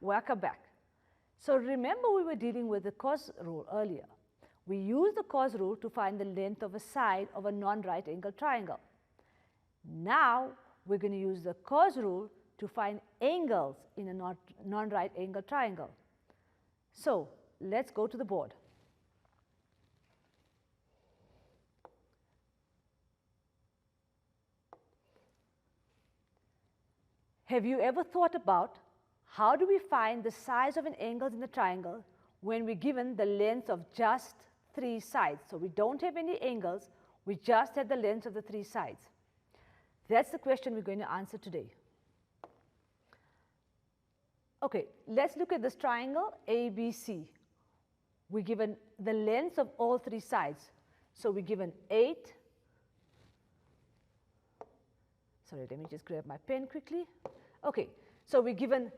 welcome back. So remember we were dealing with the cos rule earlier. We used the cos rule to find the length of a side of a non-right angle triangle. Now we're going to use the cos rule to find angles in a non-right angle triangle. So let's go to the board. Have you ever thought about how do we find the size of an angle in the triangle when we're given the length of just 3 sides? So we don't have any angles, we just have the length of the 3 sides. That's the question we're going to answer today. Okay, let's look at this triangle ABC. We're given the length of all 3 sides. So we're given 8. Sorry, let me just grab my pen quickly. Okay, so we're given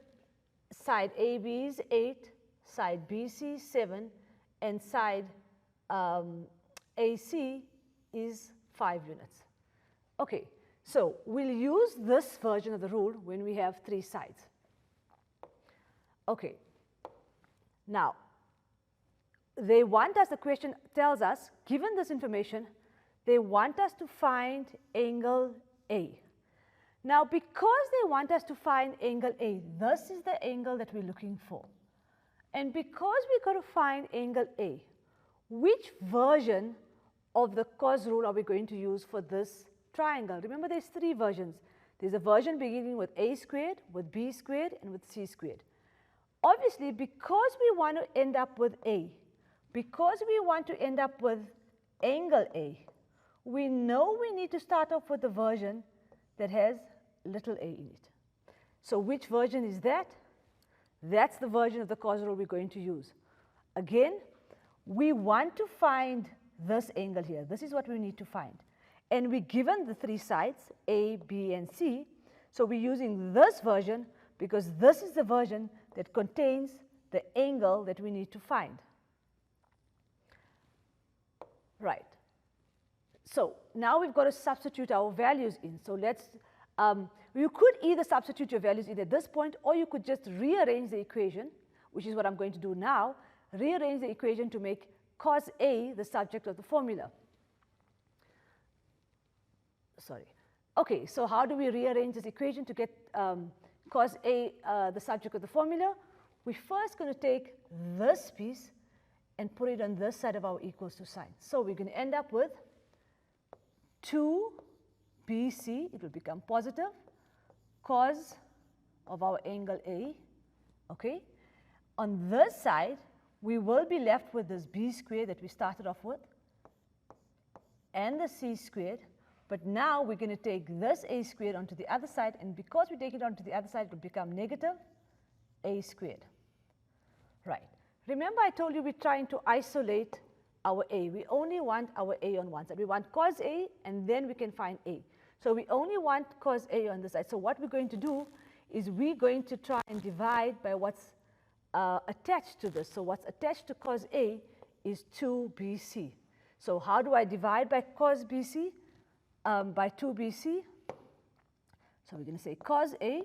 side AB is 8, side BC 7, and side AC is 5 units. Okay, so we'll use this version of the rule when we have 3 sides. Okay, now they want us, the question tells us, given this information, they want us to find angle A. Now, because they want us to find angle A, this is the angle that we're looking for. And because we've got to find angle A, which version of the cos rule are we going to use for this triangle? Remember, there's 3 versions. There's a version beginning with A squared, with B squared, and with C squared. Obviously, because we want to end up with A, because we want to end up with angle A, we know we need to start off with the version that has little a in it. So which version is that? That's the version of the cos rule we're going to use. Again, we want to find this angle here. This is what we need to find. And we're given the 3 sides, A, B, and C. So we're using this version because this is the version that contains the angle that we need to find. Right. So now we've got to substitute our values in. So let's, you could either substitute your values in at this point, or you could just rearrange the equation, which is what I'm going to do now, rearrange the equation to make cos A the subject of the formula. Sorry. Okay, so how do we rearrange this equation to get cos A the subject of the formula? We're first going to take this piece and put it on this side of our equals to sign. So we're going to end up with 2BC, it will become positive, cos of our angle A, okay. On this side, we will be left with this B squared that we started off with, and the C squared, but now we're going to take this A squared onto the other side, and because we take it onto the other side, it will become negative A squared. Right. Remember I told you we're trying to isolate our A. We only want our A on one side. We want cos A, and then we can find A. So we only want cos A on this side. So what we're going to do is we're going to try and divide by what's attached to this. So what's attached to cos A is 2BC. So how do I divide by cos BC? By 2BC. So we're going to say cos A,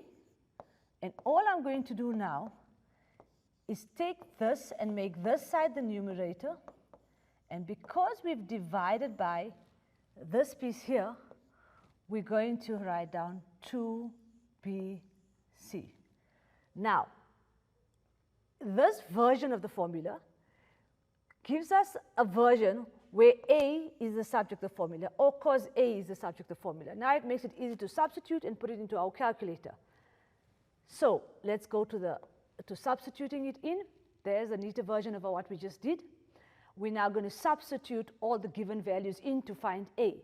and all I'm going to do now is take this and make this side the numerator. And because we've divided by this piece here, we're going to write down 2BC. Now, this version of the formula gives us a version where A is the subject of the formula, or cos A is the subject of the formula. Now it makes it easy to substitute and put it into our calculator. So let's go to substituting it in. There's a neater version of what we just did. We're now going to substitute all the given values in to find A.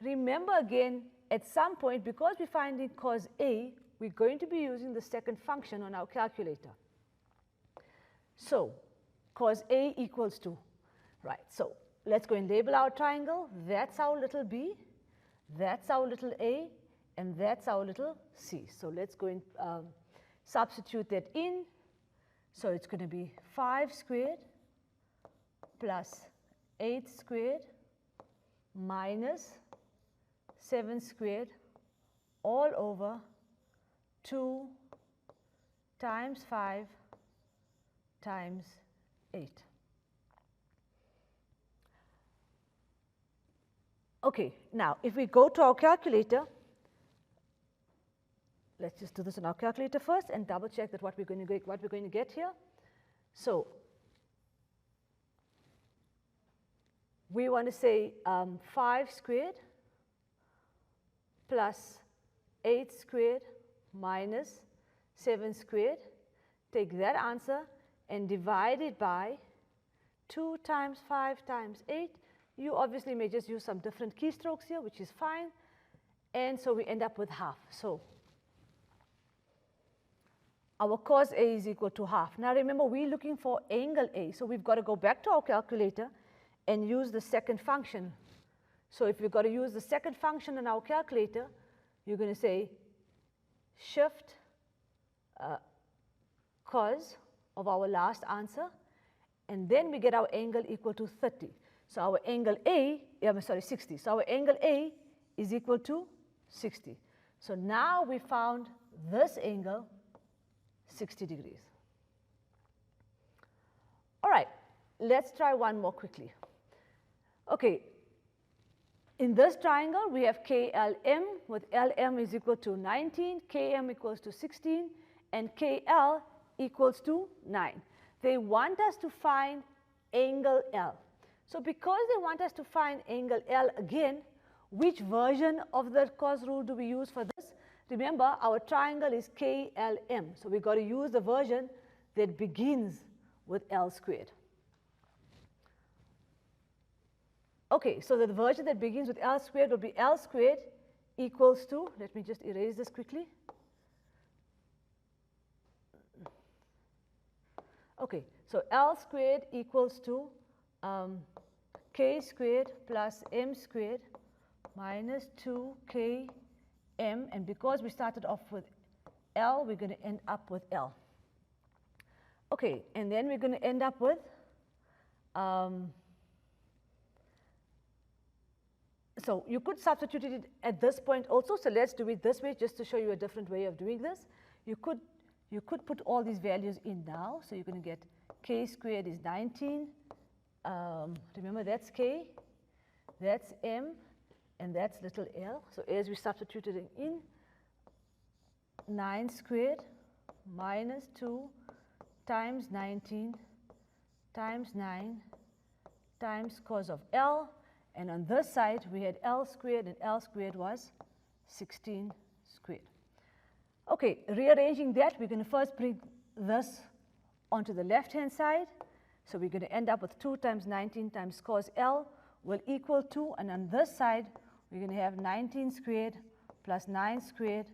Remember again, at some point, because we're finding cos A, we're going to be using the second function on our calculator. So cos A equals to, right, so let's go and label our triangle. That's our little b, that's our little a, and that's our little c. So let's go and substitute that in. So it's going to be 5 squared plus 8 squared minus 7 squared all over 2 times 5 times 8. Okay, now if we go to our calculator, let's just do this on our calculator first and double check that what we're going to get here. So we want to say 5 squared plus 8 squared minus 7 squared. Take that answer and divide it by 2 times 5 times 8. You obviously may just use some different keystrokes here, which is fine. And so we end up with half. So our cos A is equal to half. Now remember, we're looking for angle A. So we've got to go back to our calculator and use the second function. So if you've got to use the second function in our calculator, you're going to say shift cos of our last answer, and then we get our angle equal to 30. So our angle A, 60. So our angle A is equal to 60. So now we found this angle 60 degrees. All right, let's try one more quickly. Okay, in this triangle we have KLM with LM is equal to 19, KM equals to 16, and KL equals to 9. They want us to find angle L. So because they want us to find angle L again, which version of the cos rule do we use for this? Remember, our triangle is KLM. So we've got to use the version that begins with L squared. Okay, so the version that begins with L squared will be L squared equals to, let me just erase this quickly. Okay, so L squared equals to K squared plus M squared minus 2KM, and because we started off with L, we're going to end up with L. Okay, and then we're going to end up with, so you could substitute it at this point also, so let's do it this way just to show you a different way of doing this. You could put all these values in now, so you're going to get K squared is 19, remember that's K, that's M, and that's little l. So as we substituted it in, 9 squared minus 2 times 19 times 9 times cos of L. And on this side, we had L squared, and L squared was 16 squared. Okay, rearranging that, we're going to first bring this onto the left-hand side. So we're going to end up with 2 times 19 times cos L will equal to, and on this side, we're going to have 19 squared plus 9 squared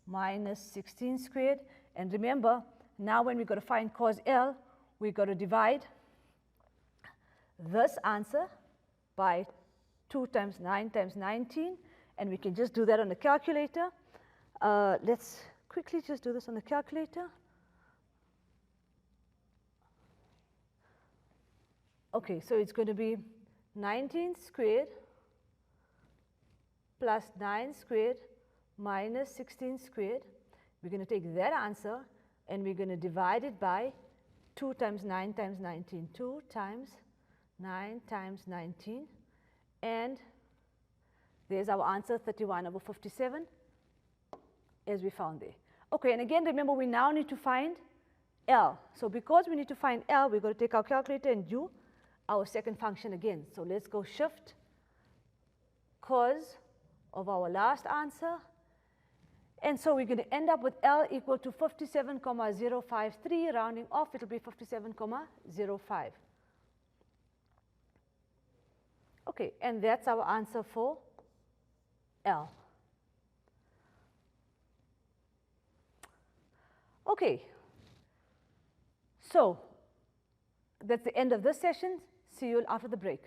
minus 16 squared. And remember, now when we've got to find cos L, we've got to divide this answer by 2 times 9 times 19, and we can just do that on the calculator. Let's quickly just do this on the calculator. Okay, so it's going to be 19 squared plus 9 squared minus 16 squared. We're going to take that answer and we're going to divide it by 2 times 9 times 19. 2 times 9 times 19. And there's our answer, 31 over 57, as we found there. Okay, and again, remember, we now need to find L. So because we need to find L, we're going to take our calculator and do our second function again. So let's go shift cos of our last answer. And so we're going to end up with L equal to 57,053. Rounding off, it will be 57,05. Okay, and that's our answer for L. Okay, so that's the end of this session. See you after the break.